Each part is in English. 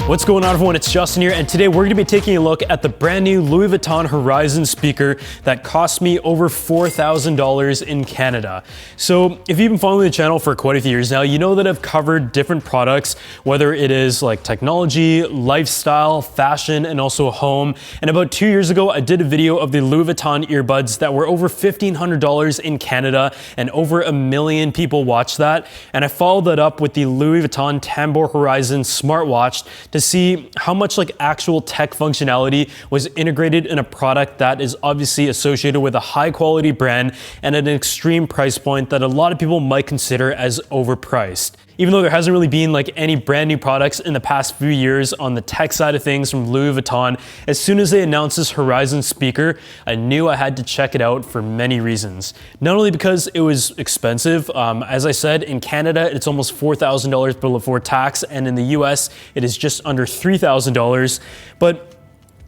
What's going on, everyone? It's Justin here, and today we're going to be taking a look at the brand new Louis Vuitton Horizon speaker that cost me over $4,000 in Canada. So if you've been following the channel for quite a few years now, you know that I've covered different products, whether it is like technology, lifestyle, fashion, and also home. And about 2 years ago, I did a video of the Louis Vuitton earbuds that were over $1,500 in Canada, and over 1 million people watched that. And I followed that up with the Louis Vuitton Tambour Horizon smartwatch to see how much like actual tech functionality was integrated in a product that is obviously associated with a high quality brand and at an extreme price point that a lot of people might consider as overpriced. Even though there hasn't really been like any brand new products in the past few years on the tech side of things from Louis Vuitton, as soon as they announced this Horizon speaker, I knew I had to check it out for many reasons. Not only because it was expensive, as I said, in Canada, it's almost $4,000 before tax, and in the US, it is just under $3,000, but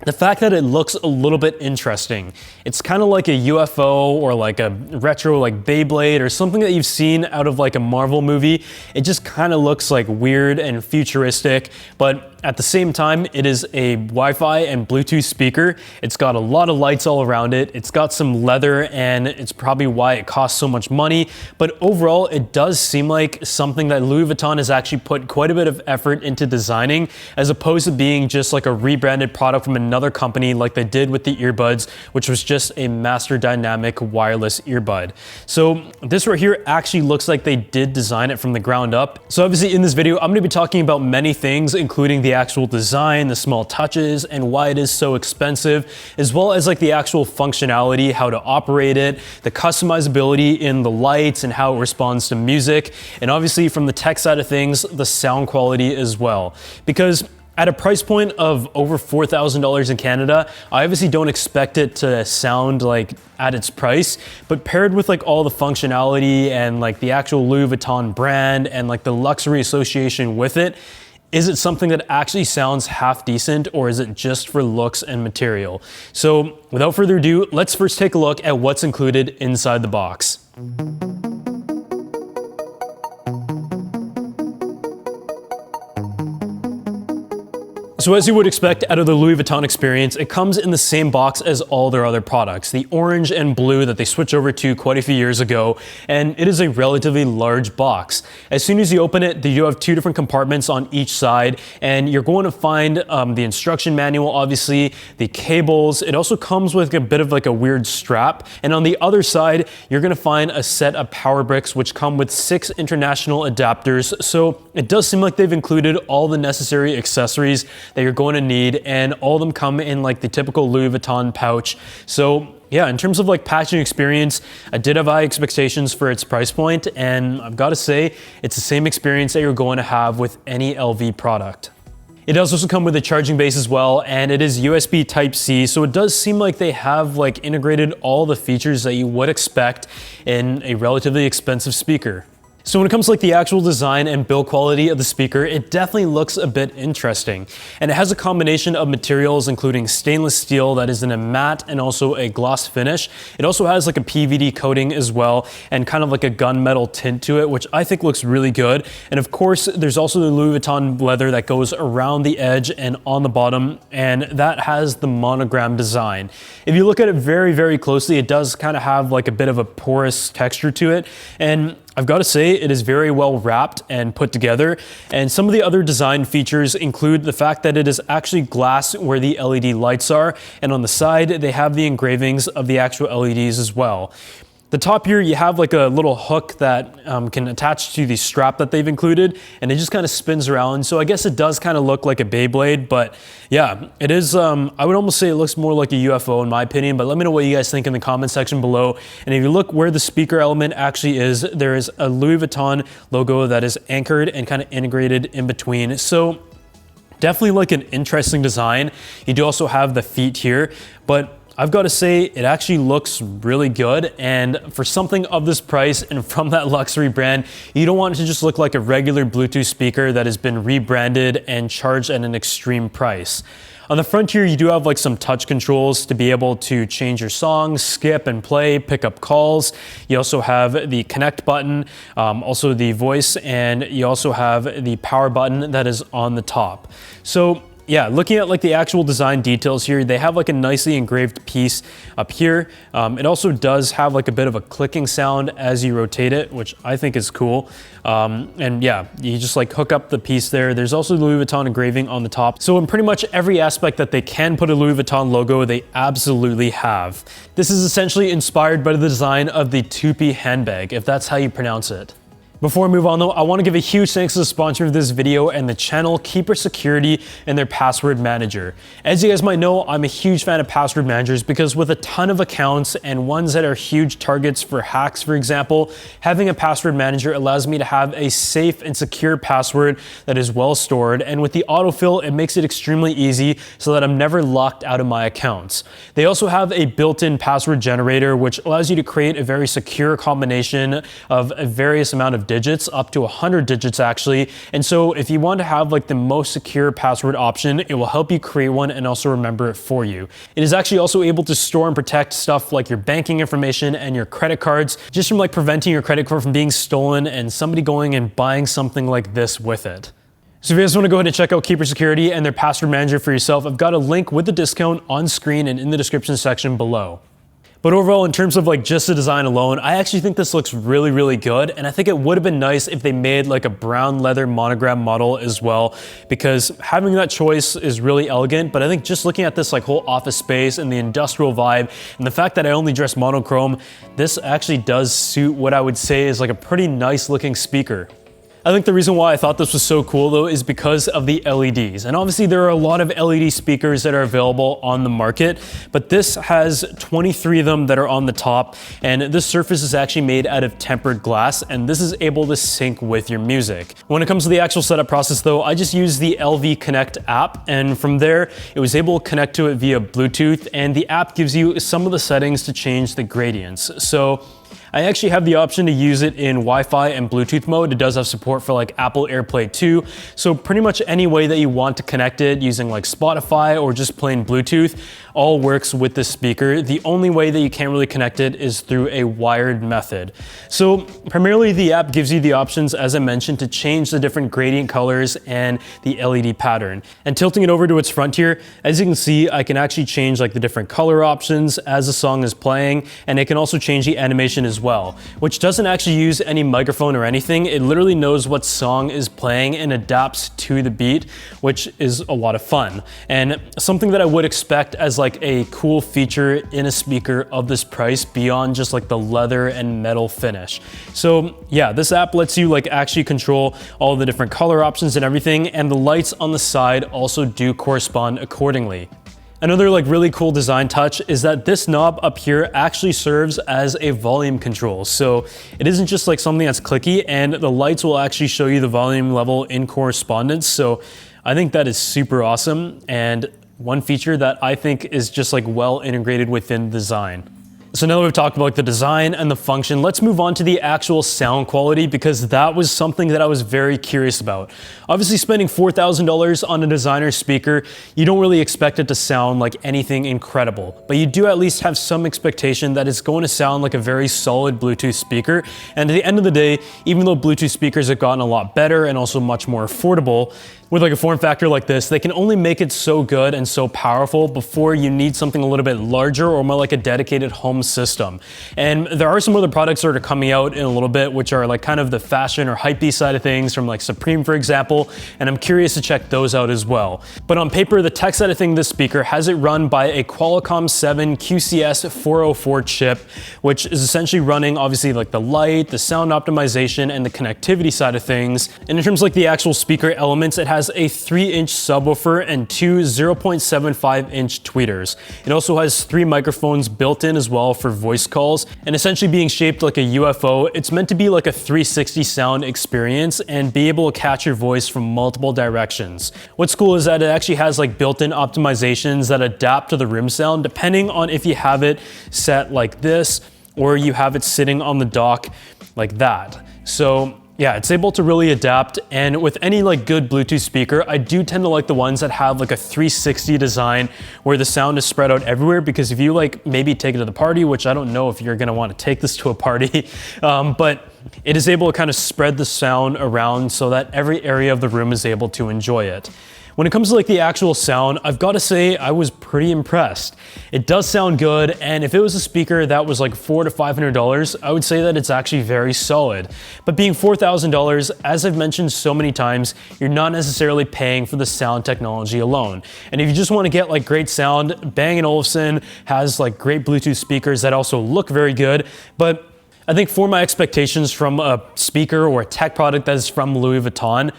the fact that it looks a little bit interesting. It's kind of like a UFO or like a retro like Beyblade or something that you've seen out of like a Marvel movie. It just kind of looks like weird and futuristic, but at the same time, it is a Wi-Fi and Bluetooth speaker. It's got a lot of lights all around it. It's got some leather, and it's probably why it costs so much money. But overall, it does seem like something that Louis Vuitton has actually put quite a bit of effort into designing, as opposed to being just like a rebranded product from another company like they did with the earbuds, which was just a master dynamic wireless earbud. So this right here actually looks like they did design it from the ground up. So obviously in this video, I'm gonna be talking about many things, including the actual design, the small touches, and why it is so expensive, as well as like the actual functionality, how to operate it, the customizability in the lights and how it responds to music, and obviously from the tech side of things, the sound quality as well. Because at a price point of over $4,000 in Canada, I obviously don't expect it to sound like at its price, but paired with like all the functionality and like the actual Louis Vuitton brand and like the luxury association with it, is it something that actually sounds half decent, or is it just for looks and material? So without further ado, let's first take a look at what's included inside the box. So as you would expect out of the Louis Vuitton experience, it comes in the same box as all their other products, the orange and blue that they switched over to quite a few years ago, and it is a relatively large box. As soon as you open it, you have 2 different compartments on each side, and you're going to find the instruction manual, obviously, the cables. It also comes with a bit of like a weird strap, and on the other side, you're gonna find a set of power bricks which come with 6 international adapters, so it does seem like they've included all the necessary accessories that you're going to need, and all of them come in like the typical Louis Vuitton pouch. So yeah, in terms of like packaging experience, I did have high expectations for its price point, and I've got to say, it's the same experience that you're going to have with any LV product. It does also come with a charging base as well, and it is USB Type-C, so it does seem like they have like integrated all the features that you would expect in a relatively expensive speaker. So when it comes to like the actual design and build quality of the speaker, it definitely looks a bit interesting. And it has a combination of materials including stainless steel that is in a matte and also a gloss finish. It also has like a PVD coating as well, and kind of like a gunmetal tint to it, which I think looks really good. And of course, there's also the Louis Vuitton leather that goes around the edge and on the bottom, and that has the monogram design. If you look at it very, very closely, it does kind of have like a bit of a porous texture to it. And I've got to say, it is very well wrapped and put together, and some of the other design features include the fact that it is actually glass where the LED lights are, and on the side they have the engravings of the actual LEDs as well. The top here, you have like a little hook that can attach to the strap that they've included, and it just kind of spins around. So I guess it does kind of look like a Beyblade, but yeah, it is, I would almost say it looks more like a UFO in my opinion, but let me know what you guys think in the comment section below. And if you look where the speaker element actually is, there is a Louis Vuitton logo that is anchored and kind of integrated in between. So definitely like an interesting design. You do also have the feet here, but I've got to say it actually looks really good, and for something of this price and from that luxury brand, you don't want it to just look like a regular Bluetooth speaker that has been rebranded and charged at an extreme price. On the front here, you do have like some touch controls to be able to change your songs, skip and play, pick up calls. You also have the connect button, also the voice, and you also have the power button that is on the top. So yeah, looking at like the actual design details here, they have like a nicely engraved piece up here. It also does have like a bit of a clicking sound as you rotate it, which I think is cool. And yeah, you just like hook up the piece there. There's also the Louis Vuitton engraving on the top. So in pretty much every aspect that they can put a Louis Vuitton logo, they absolutely have. This is essentially inspired by the design of the Tupi handbag, if that's how you pronounce it. Before I move on though, I want to give a huge thanks to the sponsor of this video and the channel, Keeper Security, and their password manager. As you guys might know, I'm a huge fan of password managers because with a ton of accounts and ones that are huge targets for hacks, for example, having a password manager allows me to have a safe and secure password that is well stored. And with the autofill, it makes it extremely easy so that I'm never locked out of my accounts. They also have a built-in password generator, which allows you to create a very secure combination of a various amount of digits, up to 100 digits actually. And so if you want to have like the most secure password option, it will help you create one and also remember it for you. It is actually also able to store and protect stuff like your banking information and your credit cards, just from like preventing your credit card from being stolen and somebody going and buying something like this with it. So if you guys want to go ahead and check out Keeper Security and their password manager for yourself, I've got a link with the discount on screen and in the description section below. But overall, in terms of like just the design alone, I actually think this looks really, really good. And I think it would have been nice if they made like a brown leather monogram model as well, because having that choice is really elegant. But I think just looking at this like whole office space and the industrial vibe and the fact that I only dress monochrome, this actually does suit what I would say is like a pretty nice looking speaker. I think the reason why I thought this was so cool though is because of the LEDs. And obviously there are a lot of LED speakers that are available on the market, but this has 23 of them that are on the top. And this surface is actually made out of tempered glass, and this is able to sync with your music. When it comes to the actual setup process though, I just used the LV Connect app, and from there it was able to connect to it via Bluetooth, and the app gives you some of the settings to change the gradients. So I actually have the option to use it in Wi-Fi and Bluetooth mode. It does have support for like Apple AirPlay 2. So pretty much any way that you want to connect it using like Spotify or just plain Bluetooth all works with this speaker. The only way that you can't really connect it is through a wired method. So primarily the app gives you the options, as I mentioned, to change the different gradient colors and the LED pattern. And tilting it over to its front here, as you can see, I can actually change like the different color options as the song is playing, and it can also change the animation as well, which doesn't actually use any microphone or anything. It literally knows what song is playing and adapts to the beat, which is a lot of fun. And something that I would expect as like a cool feature in a speaker of this price beyond just like the leather and metal finish. So yeah, this app lets you like actually control all the different color options and everything, and the lights on the side also do correspond accordingly. Another like really cool design touch is that this knob up here actually serves as a volume control. So it isn't just like something that's clicky, and the lights will actually show you the volume level in correspondence. So I think that is super awesome, and one feature that I think is just like well integrated within the design. So now that we've talked about like the design and the function, let's move on to the actual sound quality, because that was something that I was very curious about. Obviously spending $4,000 on a designer speaker, you don't really expect it to sound like anything incredible, but you do at least have some expectation that it's going to sound like a very solid Bluetooth speaker. And at the end of the day, even though Bluetooth speakers have gotten a lot better and also much more affordable, with like a form factor like this, they can only make it so good and so powerful before you need something a little bit larger or more like a dedicated home system. And there are some other products that are coming out in a little bit, which are like kind of the fashion or hypey side of things from like Supreme, for example, and I'm curious to check those out as well. But on paper, the tech side of thing, this speaker has it run by a Qualcomm 7 QCS 404 chip, which is essentially running obviously like the light, the sound optimization, and the connectivity side of things. And in terms of like the actual speaker elements, it has has a 3-inch subwoofer and two 0.75-inch tweeters. It also has 3 microphones built in as well for voice calls, and essentially being shaped like a UFO, it's meant to be like a 360 sound experience and be able to catch your voice from multiple directions. What's cool is that it actually has like built-in optimizations that adapt to the room sound depending on if you have it set like this or you have it sitting on the dock like that. So yeah, it's able to really adapt, and with any like good Bluetooth speaker, I do tend to like the ones that have like a 360 design where the sound is spread out everywhere, because if you like maybe take it to the party, which I don't know if you're gonna want to take this to a party, but it is able to kind of spread the sound around so that every area of the room is able to enjoy it. When it comes to like the actual sound, I've got to say I was pretty impressed. It does sound good, and if it was a speaker that was like $400 to $500, I would say that it's actually very solid. But being $4,000, as I've mentioned so many times, you're not necessarily paying for the sound technology alone. And if you just want to get like great sound, Bang & Olufsen has like great Bluetooth speakers that also look very good, but I think for my expectations from a speaker or a tech product that is from Louis Vuitton,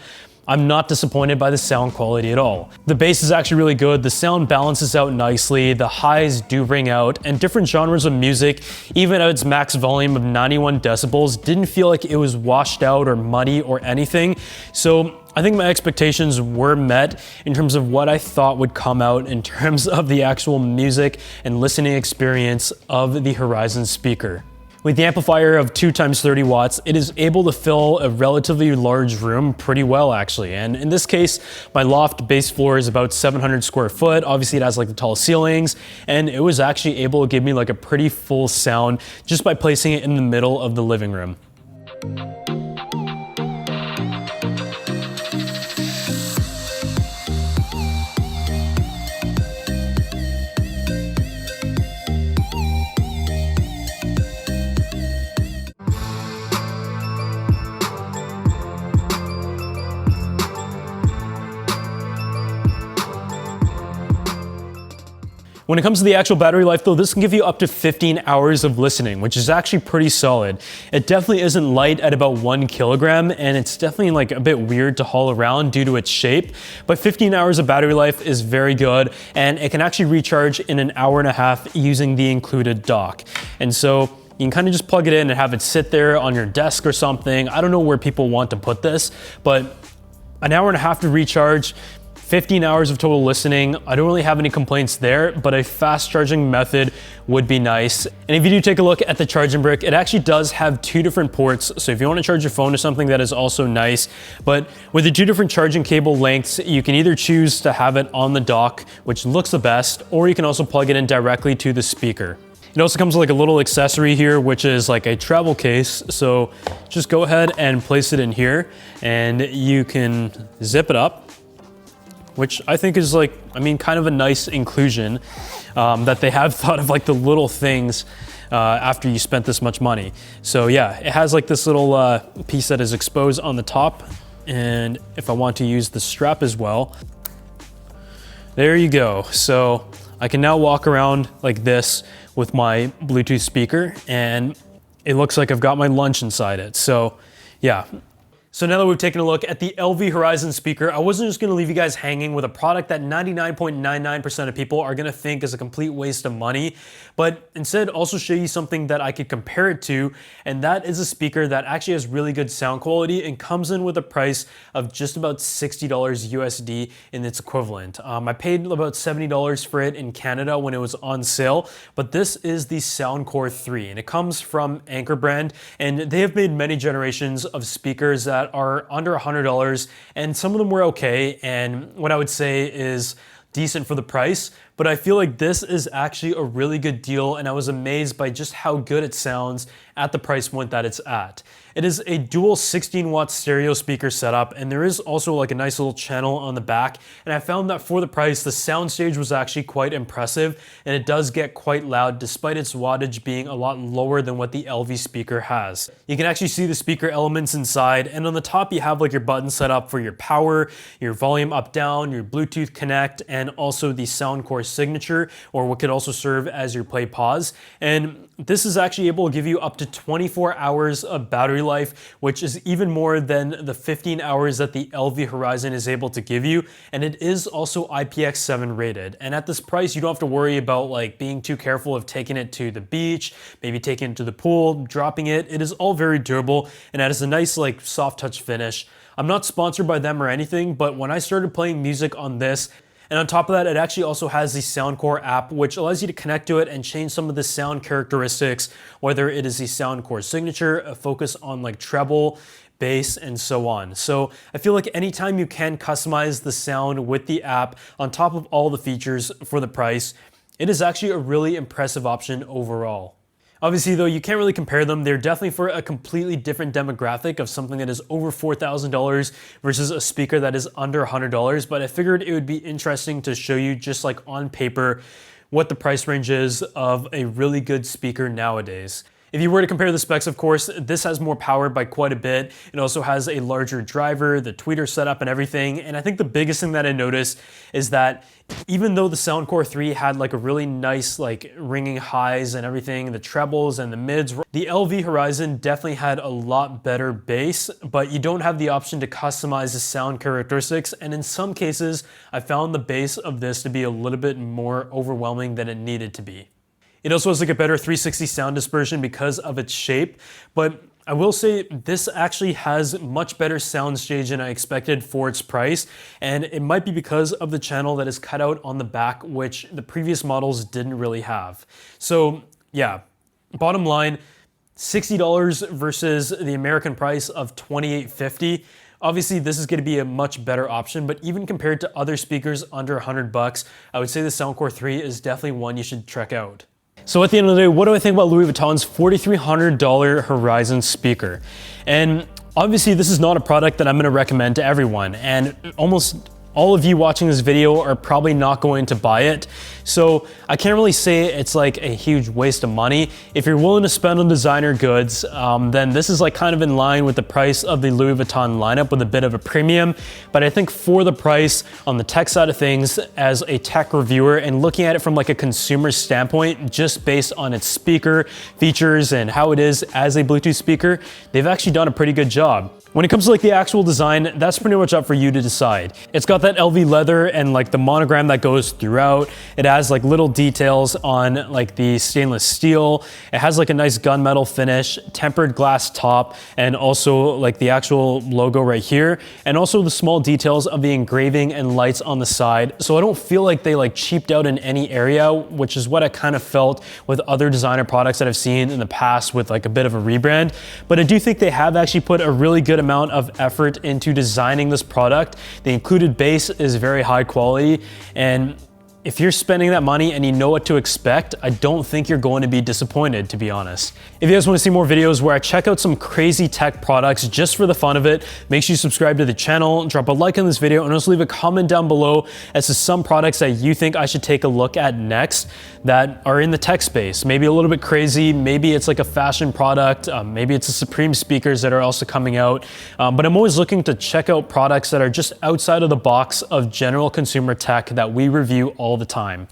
I'm not disappointed by the sound quality at all. The bass is actually really good, the sound balances out nicely, the highs do ring out, and different genres of music, even at its max volume of 91 decibels, didn't feel like it was washed out or muddy or anything. So I think my expectations were met in terms of what I thought would come out in terms of the actual music and listening experience of the Horizon speaker. With the amplifier of 2 times 30 watts, it is able to fill a relatively large room pretty well actually. And in this case, my loft base floor is about 700 square foot. Obviously it has like the tall ceilings, and it was actually able to give me like a pretty full sound just by placing it in the middle of the living room. When it comes to the actual battery life though, this can give you up to 15 hours of listening, which is actually pretty solid. It definitely isn't light at about 1 kilogram, and it's definitely like a bit weird to haul around due to its shape, but 15 hours of battery life is very good, and it can actually recharge in an hour and a half using the included dock. And so you can kind of just plug it in and have it sit there on your desk or something. I don't know where people want to put this, but an hour and a half to recharge, 15 hours of total listening. I don't really have any complaints there, but a fast charging method would be nice. And if you do take a look at the charging brick, it actually does have 2 different ports. So if you want to charge your phone or something, that is also nice. But with the 2 different charging cable lengths, you can either choose to have it on the dock, which looks the best, or you can also plug it in directly to the speaker. It also comes with like a little accessory here, which is like a travel case. So just go ahead and place it in here, and you can zip it up, which I think is like, I mean, kind of a nice inclusion that they have thought of like the little things after you spent this much money. So yeah, it has like this little piece that is exposed on the top. And if I want to use the strap as well, there you go. So I can now walk around like this with my Bluetooth speaker, and it looks like I've got my lunch inside it. So yeah. So now that we've taken a look at the LV Horizon speaker, I wasn't just gonna leave you guys hanging with a product that 99.99% of people are gonna think is a complete waste of money, but instead also show you something that I could compare it to, and that is a speaker that actually has really good sound quality and comes in with a price of just about $60 USD in its equivalent. I paid about $70 for it in Canada when it was on sale, but this is the Soundcore 3, and it comes from Anker brand, and they have made many generations of speakers that are under $100, and some of them were okay, and what I would say is decent for the price, but I feel like this is actually a really good deal, and I was amazed by just how good it sounds at the price point that it's at. It is a dual 16-watt stereo speaker setup, and there is also like a nice little channel on the back, and I found that for the price, the soundstage was actually quite impressive, and it does get quite loud despite its wattage being a lot lower than what the LV speaker has. You can actually see the speaker elements inside, and on the top you have like your button set up for your power, your volume up down, your Bluetooth connect, and also the Soundcore signature, or what could also serve as your play pause. And this is actually able to give you up to 24 hours of battery life, which is even more than the 15 hours that the LV Horizon is able to give you. And it is also IPX7 rated. And at this price, you don't have to worry about like being too careful of taking it to the beach, maybe taking it to the pool, dropping it. It is all very durable and it has a nice like soft touch finish. I'm not sponsored by them or anything, but when I started playing music on this, and on top of that, it actually also has the Soundcore app, which allows you to connect to it and change some of the sound characteristics, whether it is the Soundcore signature, a focus on like treble, bass, and so on. So I feel like anytime you can customize the sound with the app on top of all the features for the price, it is actually a really impressive option overall. Obviously though, you can't really compare them. They're definitely for a completely different demographic of something that is over $4,000 versus a speaker that is under $100. But I figured it would be interesting to show you just like on paper what the price range is of a really good speaker nowadays. If you were to compare the specs, of course, this has more power by quite a bit. It also has a larger driver, the tweeter setup and everything. And I think the biggest thing that I noticed is that even though the Soundcore 3 had like a really nice like ringing highs and everything, the trebles and the mids, the LV Horizon definitely had a lot better bass, but you don't have the option to customize the sound characteristics. And in some cases, I found the bass of this to be a little bit more overwhelming than it needed to be. It also has like a better 360 sound dispersion because of its shape, but I will say this actually has much better soundstage than I expected for its price, and it might be because of the channel that is cut out on the back, which the previous models didn't really have. So yeah, bottom line, $60 versus the American price of $28.50. Obviously, this is going to be a much better option, but even compared to other speakers under $100, I would say the Soundcore 3 is definitely one you should check out. So at the end of the day, what do I think about Louis Vuitton's $4,300 Horizon speaker? And obviously this is not a product that I'm going to recommend to everyone, and almost all of you watching this video are probably not going to buy it. So I can't really say it's like a huge waste of money. If you're willing to spend on designer goods, then this is like kind of in line with the price of the Louis Vuitton lineup with a bit of a premium. But I think for the price on the tech side of things, as a tech reviewer and looking at it from like a consumer standpoint, just based on its speaker features and how it is as a Bluetooth speaker, they've actually done a pretty good job. When it comes to like the actual design, that's pretty much up for you to decide. It's got that LV leather and like the monogram that goes throughout. It has like little details on like the stainless steel. It has like a nice gunmetal finish, tempered glass top, and also like the actual logo right here. And also the small details of the engraving and lights on the side. So I don't feel like they like cheaped out in any area, which is what I kind of felt with other designer products that I've seen in the past with like a bit of a rebrand. But I do think they have actually put a really good amount of effort into designing this product. The included base is very high quality, and if you're spending that money and you know what to expect, I don't think you're going to be disappointed, to be honest. If you guys want to see more videos where I check out some crazy tech products just for the fun of it, make sure you subscribe to the channel, drop a like on this video, and also leave a comment down below as to some products that you think I should take a look at next that are in the tech space. Maybe a little bit crazy, maybe it's like a fashion product, maybe it's the Supreme speakers that are also coming out. But I'm always looking to check out products that are just outside of the box of general consumer tech that we review all the time.